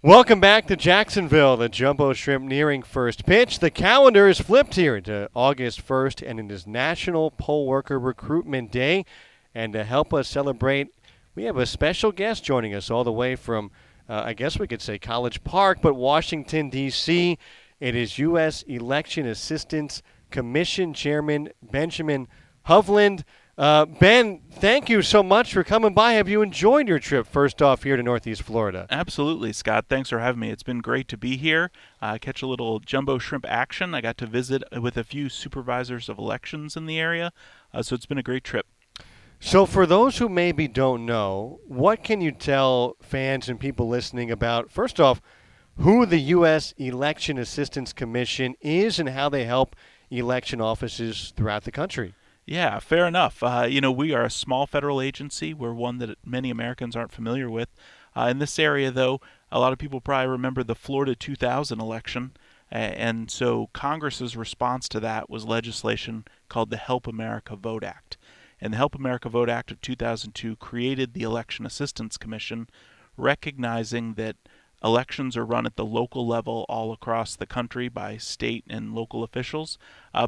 Welcome back to Jacksonville. The Jumbo Shrimp nearing first pitch. The calendar is flipped here to August 1st, and it is National Poll Worker Recruitment Day. And to help us celebrate, we have a special guest joining us all the way from, I guess we could say College Park, but Washington, D.C. It is U.S. Election Assistance Commission Chairman Benjamin Hovland. Ben, thank you so much for coming by. Have you enjoyed your trip, first off, here to Northeast Florida? Absolutely, Scott. Thanks for having me. It's been great to be here. Catch a little jumbo shrimp action. I got to visit with a few supervisors of elections in the area, so it's been a great trip. So for those who maybe don't know, what can you tell fans and people listening about, first off, who the U.S. Election Assistance Commission is and how they help election offices throughout the country? Yeah, fair enough. We are a small federal agency. We're one that many Americans aren't familiar with. In this area, though, a lot of people probably remember the Florida 2000 election. And so Congress's response to that was legislation called the Help America Vote Act. And the Help America Vote Act of 2002 created the Election Assistance Commission, recognizing that elections are run at the local level all across the country by state and local officials,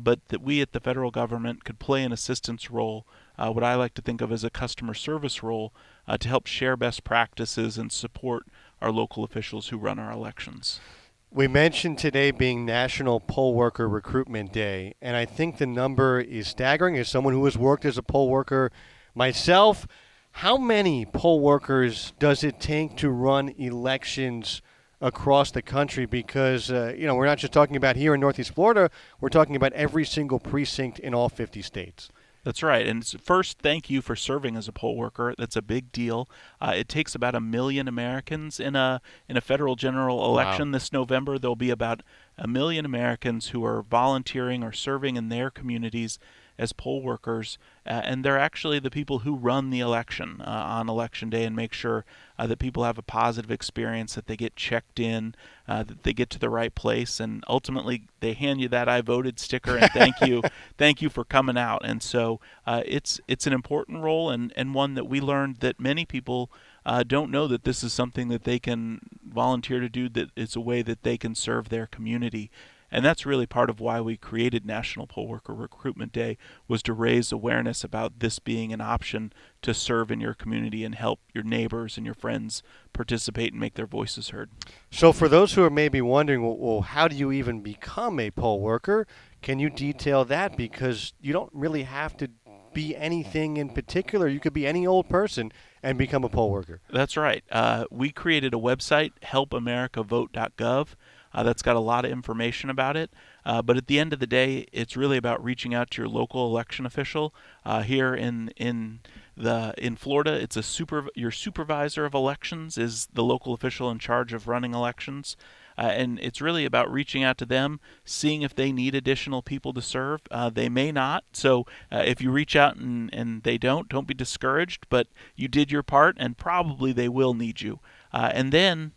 but that we at the federal government could play an assistance role, what I like to think of as a customer service role, to help share best practices and support our local officials who run our elections. We mentioned today being National Poll Worker Recruitment Day, and I think the number is staggering. As someone who has worked as a poll worker myself, how many poll workers does it take to run elections across the country? Because, we're not just talking about here in Northeast Florida. We're talking about every single precinct in all 50 states. That's right. And first, thank you for serving as a poll worker. That's a big deal. It takes about 1 million Americans in a federal general election. Wow. This November. There'll be about 1 million Americans who are volunteering or serving in their communities as poll workers, and they're actually the people who run the election on Election Day and make sure that people have a positive experience, that they get checked in, that they get to the right place, and ultimately they hand you that "I voted" sticker and thank you for coming out. And so it's an important role and one that we learned that many people don't know that this is something that they can volunteer to do, that it's a way that they can serve their community. And that's really part of why we created National Poll Worker Recruitment Day, was to raise awareness about this being an option to serve in your community and help your neighbors and your friends participate and make their voices heard. So for those who are maybe wondering, well, how do you even become a poll worker? Can you detail that? Because you don't really have to be anything in particular. You could be any old person and become a poll worker. That's right. We created a website, helpamericavote.gov. That's got a lot of information about it. But at the end of the day, it's really about reaching out to your local election official. Here in Florida, it's your supervisor of elections is the local official in charge of running elections. And it's really about reaching out to them, seeing if they need additional people to serve. They may not. So if you reach out and they don't be discouraged. But you did your part, and probably they will need you. And then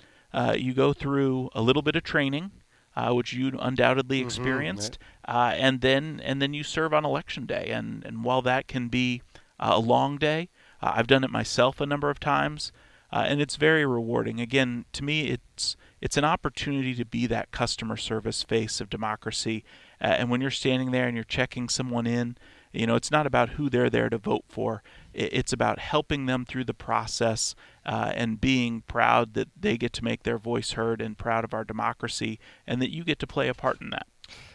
you go through a little bit of training, which you undoubtedly experienced, and then you serve on Election Day. And while that can be a long day, I've done it myself a number of times, and it's very rewarding. Again, to me, it's an opportunity to be that customer service face of democracy. And when you're standing there and you're checking someone in, it's not about who they're there to vote for. It's about helping them through the process and being proud that they get to make their voice heard, and proud of our democracy, and that you get to play a part in that.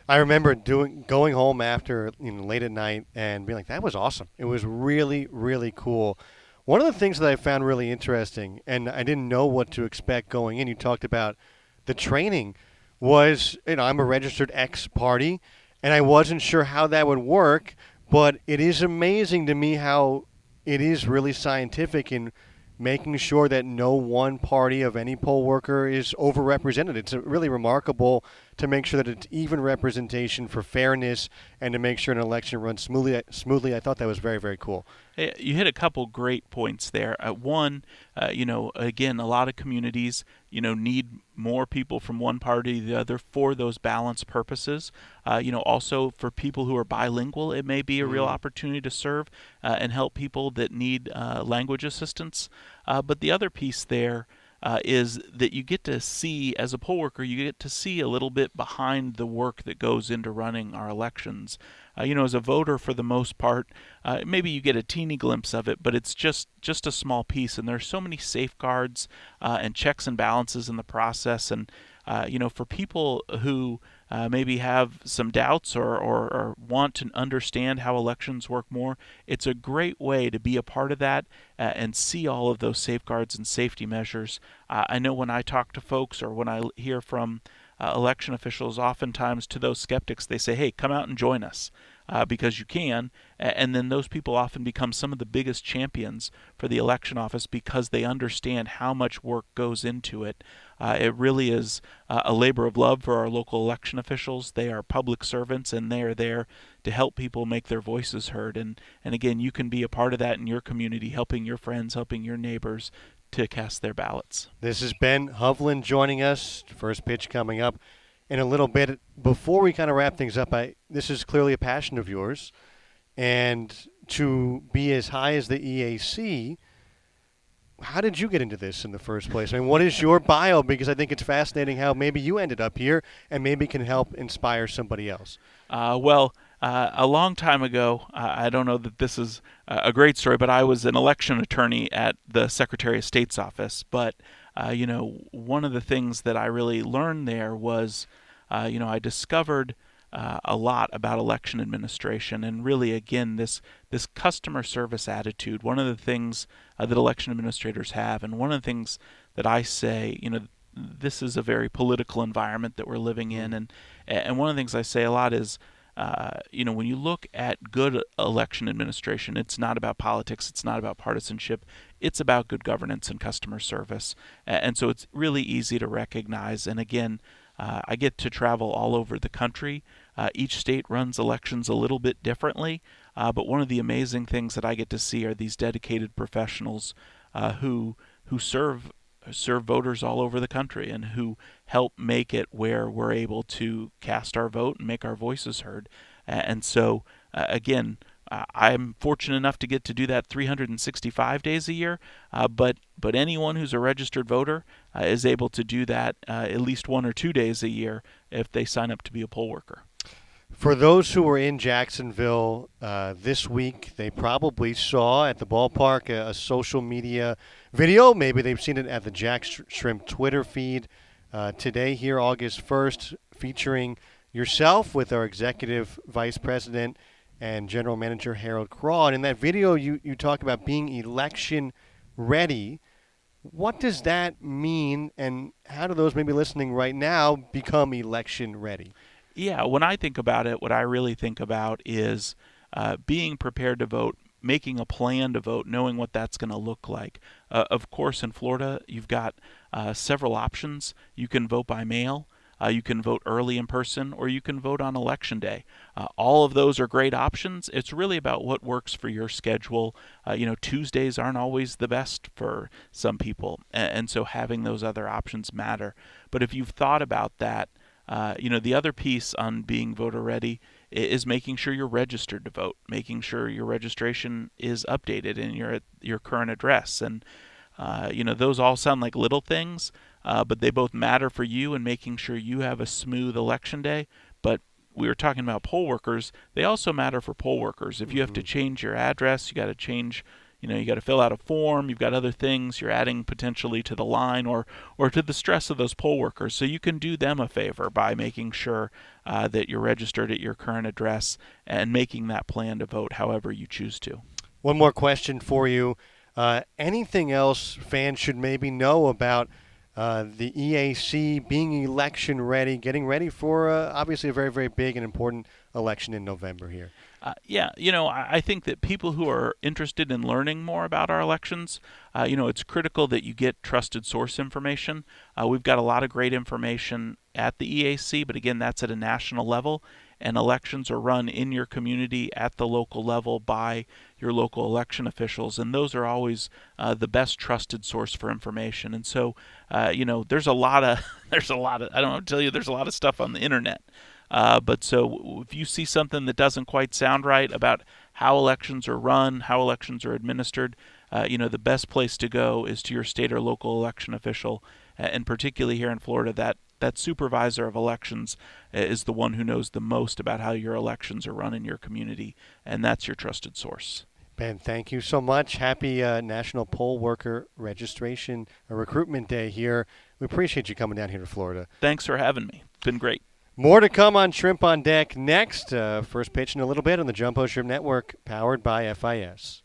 I remember going home after late at night and being like, that was awesome. It was really, really cool. One of the things that I found really interesting, and I didn't know what to expect going in, you talked about the training, was, I'm a registered ex-party, and I wasn't sure how that would work, but it is amazing to me how it is really scientific in making sure that no one party of any poll worker is overrepresented. It's really remarkable to make sure that it's even representation for fairness and to make sure an election runs smoothly. I thought that was very, very cool. You hit a couple great points there. One, again, a lot of communities, need more people from one party to the other for those balance purposes. Also for people who are bilingual, it may be a real opportunity to serve and help people that need language assistance. But the other piece there is that you get to see, as a poll worker, you get to see a little bit behind the work that goes into running our elections. As a voter, for the most part, maybe you get a teeny glimpse of it, but it's just a small piece. And there's so many safeguards and checks and balances in the process. And for people who maybe have some doubts or want to understand how elections work more, it's a great way to be a part of that and see all of those safeguards and safety measures. I know when I talk to folks or when I hear from election officials, oftentimes to those skeptics, they say, hey, come out and join us. Because you can, and then those people often become some of the biggest champions for the election office because they understand how much work goes into it. It really is a labor of love for our local election officials. They are public servants, and they are there to help people make their voices heard. And again, you can be a part of that in your community, helping your friends, helping your neighbors to cast their ballots. This is Ben Hovland joining us. First pitch coming up in a little bit. Before we kind of wrap things up, this is clearly a passion of yours, and to be as high as the EAC, how did you get into this in the first place? I mean, what is your bio? Because I think it's fascinating how maybe you ended up here and maybe can help inspire somebody else. A long time ago, I don't know that this is a great story, but I was an election attorney at the Secretary of State's office. But one of the things that I really learned there was, I discovered a lot about election administration, and really, again, this customer service attitude. One of the things that election administrators have, and one of the things that I say, this is a very political environment that we're living in, and one of the things I say a lot is, when you look at good election administration, it's not about politics, it's not about partisanship, it's about good governance and customer service. And so it's really easy to recognize. And again, I get to travel all over the country. Each state runs elections a little bit differently, but one of the amazing things that I get to see are these dedicated professionals who serve voters all over the country and who help make it where we're able to cast our vote and make our voices heard. And so, again, I'm fortunate enough to get to do that 365 days a year, but anyone who's a registered voter is able to do that at least 1 or 2 days a year if they sign up to be a poll worker. For those who were in Jacksonville this week, they probably saw at the ballpark a social media video. Maybe they've seen it at the Jack Shrimp Twitter feed today here, August 1st, featuring yourself with our Executive Vice President and General Manager Harold Craw. And in that video, you talk about being election ready. What does that mean, and how do those maybe listening right now become election ready? Yeah, when I think about it, what I really think about is being prepared to vote, making a plan to vote, knowing what that's going to look like. Of course, in Florida, you've got several options. You can vote by mail. You can vote early in person, or you can vote on Election Day. All of those are great options. It's really about what works for your schedule. Tuesdays aren't always the best for some people, and so having those other options matter. But if you've thought about that, the other piece on being voter ready is making sure you're registered to vote, making sure your registration is updated and you're at your current address. And, those all sound like little things, but they both matter for you in making sure you have a smooth election day. But we were talking about poll workers. They also matter for poll workers. If you have to change your address, you got to change, you got to fill out a form. You've got other things you're adding potentially to the line or to the stress of those poll workers. So you can do them a favor by making sure that you're registered at your current address and making that plan to vote however you choose to. One more question for you. Anything else fans should maybe know about the EAC being election ready, getting ready for obviously a very, very big and important election in November here? I think that people who are interested in learning more about our elections, it's critical that you get trusted source information. We've got a lot of great information at the EAC, but again, that's at a national level, and elections are run in your community at the local level by your local election officials, and those are always the best trusted source for information. And so, there's a lot of there's a lot of stuff on the internet. But so if you see something that doesn't quite sound right about how elections are run, how elections are administered, the best place to go is to your state or local election official, and particularly here in Florida, that supervisor of elections is the one who knows the most about how your elections are run in your community, and that's your trusted source. Ben, thank you so much. Happy National Poll Worker Registration Recruitment Day here. We appreciate you coming down here to Florida. Thanks for having me. It's been great. More to come on Shrimp on Deck next. First pitch in a little bit on the Jumbo Shrimp Network, powered by FIS.